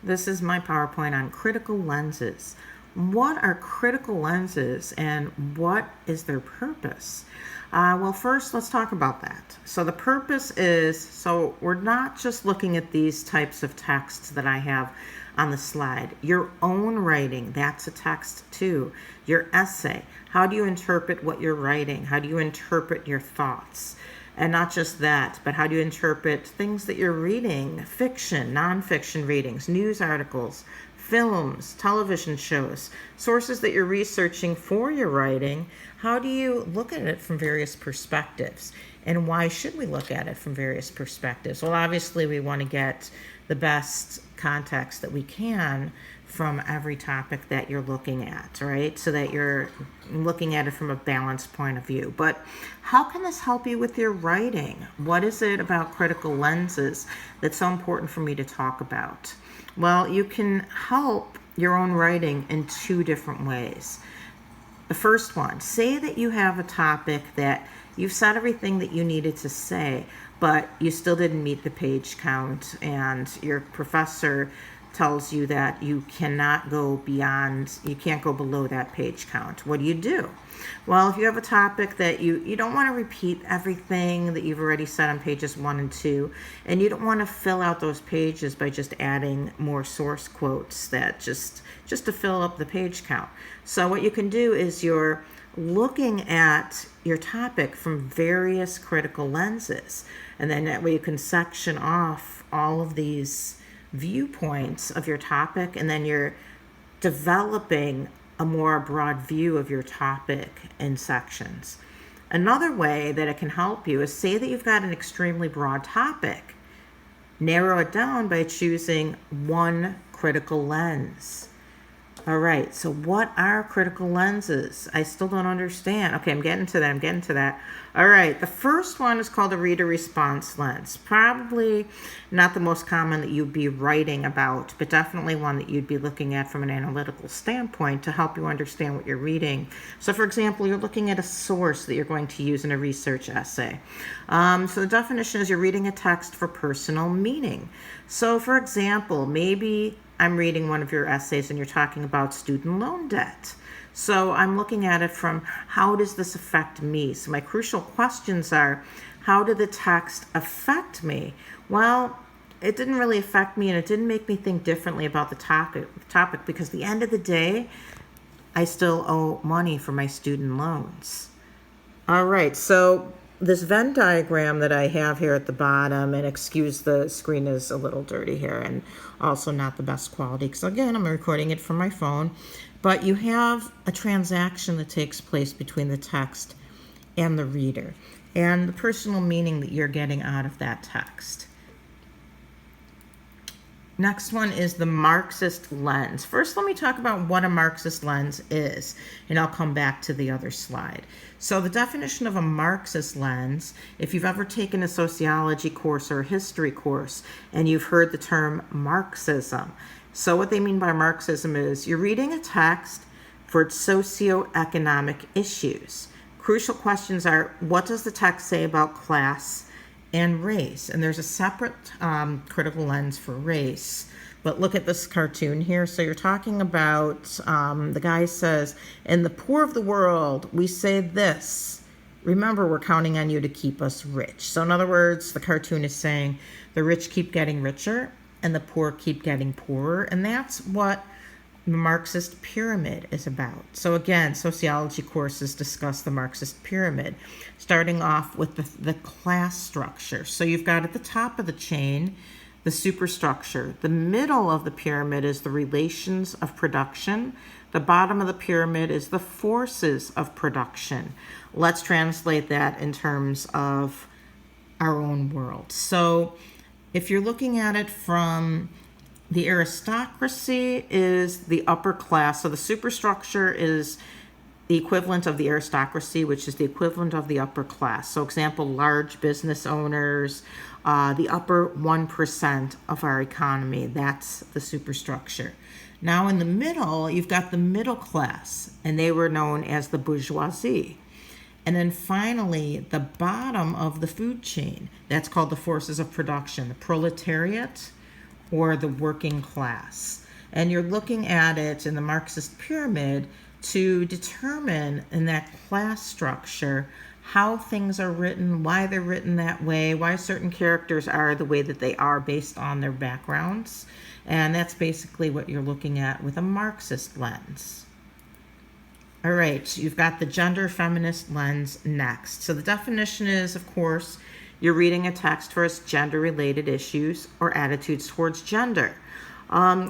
This is my PowerPoint on critical lenses. What are critical lenses and what is their purpose? Well, first, let's talk about that. So the purpose is, so we're not just looking at these types of texts that I have on the slide. Your own writing, that's a text too. Your essay, how do you interpret what you're writing? How do you interpret your thoughts? And not just that, but how do you interpret things that you're reading, fiction, nonfiction readings, news articles, films, television shows, sources that you're researching for your writing? How do you look at it from various perspectives? And why should we look at it from various perspectives? Well, obviously, we want to get the best context that we can from every topic that you're looking at, right? So that you're looking at it from a balanced point of view. But how can this help you with your writing? What is it about critical lenses that's so important for me to talk about? Well, you can help your own writing in two different ways. The first one, say that you have a topic that you've said everything that you needed to say, but you still didn't meet the page count, and your professor tells you that you cannot go beyond, you can't go below that page count. What do? Well, if you have a topic that you don't want to repeat everything that you've already said on pages 1 and 2, and you don't want to fill out those pages by just adding more source quotes that just to fill up the page count. So what you can do is you're looking at your topic from various critical lenses, and then that way you can section off all of these viewpoints of your topic, and then you're developing a more broad view of your topic in sections. Another way that it can help you is, say that you've got an extremely broad topic. Narrow it down by choosing one critical lens. All right, so what are critical lenses? I still don't understand. Okay, I'm getting to that. All right, the first one is called a reader response lens. Probably not the most common that you'd be writing about, but definitely one that you'd be looking at from an analytical standpoint to help you understand what you're reading. So for example, you're looking at a source that you're going to use in a research essay. So the definition is you're reading a text for personal meaning. So for example, maybe I'm reading one of your essays and you're talking about student loan debt. So I'm looking at it from, how does this affect me? So my crucial questions are, how did the text affect me? Well, it didn't really affect me, and it didn't make me think differently about the topic because at the end of the day, I still owe money for my student loans. All right, so this Venn diagram that I have here at the bottom, and excuse the screen is a little dirty here and also not the best quality because, again, I'm recording it from my phone, but you have a transaction that takes place between the text and the reader and the personal meaning that you're getting out of that text. Next one is the Marxist lens. First, let me talk about what a Marxist lens is, and I'll come back to the other slide. So the definition of a Marxist lens, if you've ever taken a sociology course or a history course, and you've heard the term Marxism. So what they mean by Marxism is you're reading a text for its socioeconomic issues. Crucial questions are, what does the text say about class and race? And there's a separate critical lens for race. But look at this cartoon here. So you're talking about, the guy says, in the poor of the world, we say this. Remember, we're counting on you to keep us rich. So in other words, the cartoon is saying the rich keep getting richer and the poor keep getting poorer. And that's what the Marxist pyramid is about. So again, sociology courses discuss the Marxist pyramid, starting off with the class structure. So you've got at the top of the chain, the superstructure. The middle of the pyramid is the relations of production. The bottom of the pyramid is the forces of production. Let's translate that in terms of our own world. So if you're looking at it from the aristocracy is the upper class. So the superstructure is the equivalent of the aristocracy, which is the equivalent of the upper class. So example, large business owners, the upper 1% of our economy, that's the superstructure. Now in the middle, you've got the middle class, and they were known as the bourgeoisie. And then finally, the bottom of the food chain, that's called the forces of production, the proletariat, or the working class. And you're looking at it in the Marxist pyramid to determine in that class structure how things are written, why they're written that way, why certain characters are the way that they are based on their backgrounds. And that's basically what you're looking at with a Marxist lens. All right, you've got the gender feminist lens next. So the definition is, of course, you're reading a text for its gender-related issues or attitudes towards gender.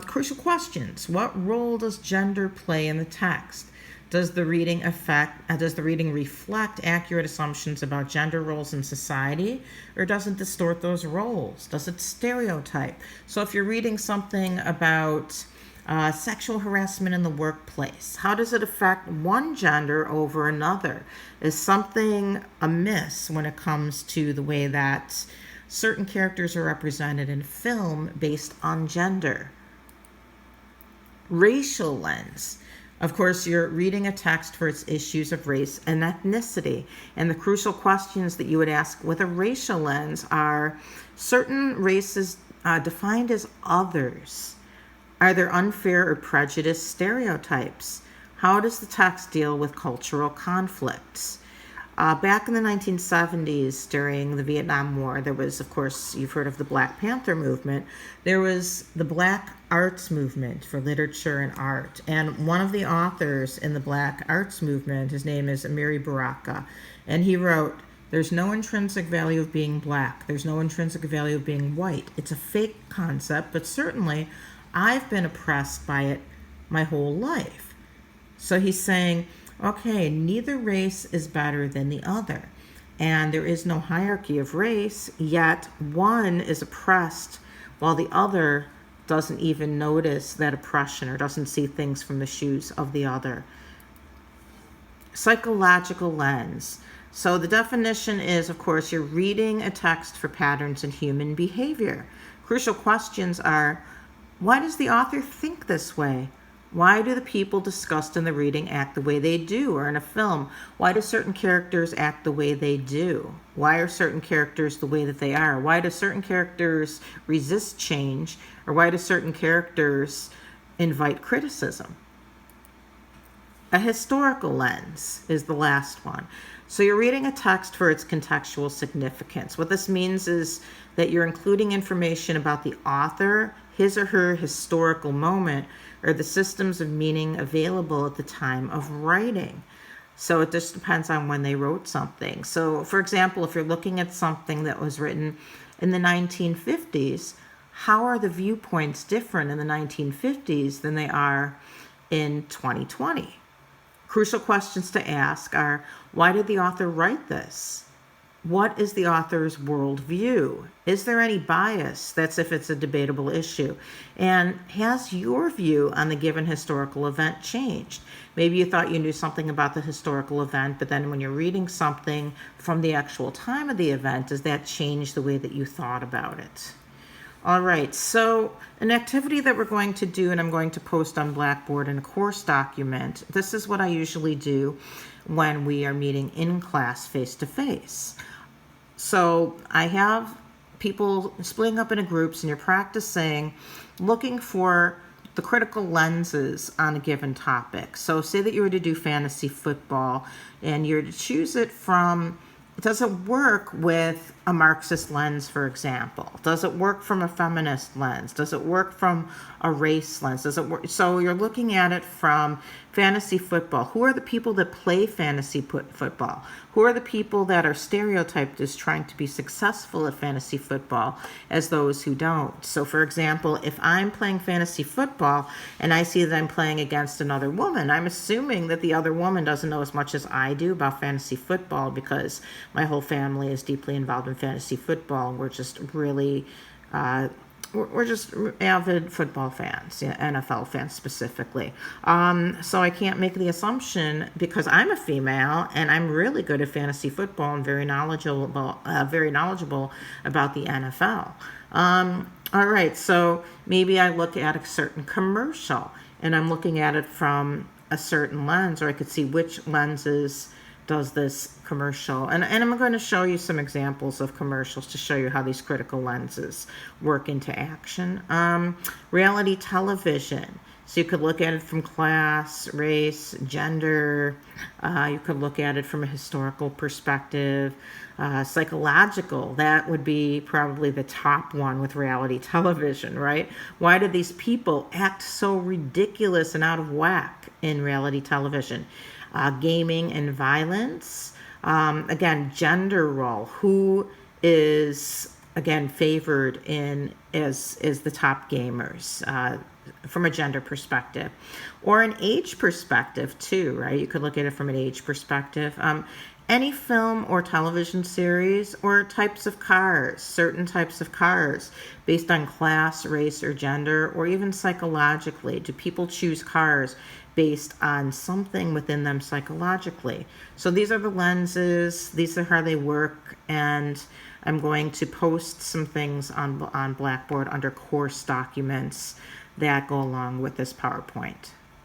Crucial questions. What role does gender play in the text? Does the reading reflect accurate assumptions about gender roles in society, or does it distort those roles? Does it stereotype? So if you're reading something about sexual harassment in the workplace, how does it affect one gender over another? Is something amiss when it comes to the way that certain characters are represented in film based on gender? Racial lens. Of course, you're reading a text for its issues of race and ethnicity. And the crucial questions that you would ask with a racial lens are certain races defined as others. Are there unfair or prejudiced stereotypes? How does the text deal with cultural conflicts? Back in the 1970s, during the Vietnam War, there was, of course, you've heard of the Black Panther movement. There was the Black Arts movement for literature and art. And one of the authors in the Black Arts movement, his name is Amiri Baraka, and he wrote, "There's no intrinsic value of being black. There's no intrinsic value of being white. It's a fake concept, but certainly I've been oppressed by it my whole life." So he's saying, okay, neither race is better than the other. And there is no hierarchy of race, yet one is oppressed while the other doesn't even notice that oppression or doesn't see things from the shoes of the other. Psychological lens. So the definition is, of course, you're reading a text for patterns in human behavior. Crucial questions are, why does the author think this way? Why do the people discussed in the reading act the way they do, or in a film? Why do certain characters act the way they do? Why are certain characters the way that they are? Why do certain characters resist change, or why do certain characters invite criticism? A historical lens is the last one. So you're reading a text for its contextual significance. What this means is that you're including information about the author, his or her historical moment, or the systems of meaning available at the time of writing. So it just depends on when they wrote something. So, for example, if you're looking at something that was written in the 1950s, how are the viewpoints different in the 1950s than they are in 2020? Crucial questions to ask are, why did the author write this? What is the author's worldview? Is there any bias? That's if it's a debatable issue. And has your view on the given historical event changed? Maybe you thought you knew something about the historical event, but then when you're reading something from the actual time of the event, does that change the way that you thought about it? All right, so an activity that we're going to do, and I'm going to post on Blackboard in a course document, this is what I usually do when we are meeting in class face-to-face. So I have people splitting up into groups, and you're practicing looking for the critical lenses on a given topic. So say that you were to do fantasy football, and you're to choose it from, does it work with a Marxist lens, for example? Does it work from a feminist lens? Does it work from a race lens? Does it work? So you're looking at it from fantasy football. Who are the people that play fantasy football? Who are the people that are stereotyped as trying to be successful at fantasy football as those who don't? So, for example, if I'm playing fantasy football and I see that I'm playing against another woman, I'm assuming that the other woman doesn't know as much as I do about fantasy football because my whole family is deeply involved in fantasy football. We're just really we're just avid football fans, NFL fans specifically. So I can't make the assumption because I'm a female and I'm really good at fantasy football and very knowledgeable about the NFL. All right, so maybe I look at a certain commercial and I'm looking at it from a certain lens, or I could see which lenses does this commercial. And I'm going to show you some examples of commercials to show you how these critical lenses work into action. Reality television. So you could look at it from class, race, gender. You could look at it from a historical perspective. Psychological, that would be probably the top one with reality television, right? Why do these people act so ridiculous and out of whack in reality television? Gaming and violence. Again, gender role. Who is again favored in as the top gamers from a gender perspective, or an age perspective too, right? You could look at it from an age perspective. Any film or television series, or types of cars, certain types of cars, based on class, race, or gender, or even psychologically. Do people choose cars based on something within them psychologically? So these are the lenses, these are how they work, and I'm going to post some things on Blackboard under course documents that go along with this PowerPoint.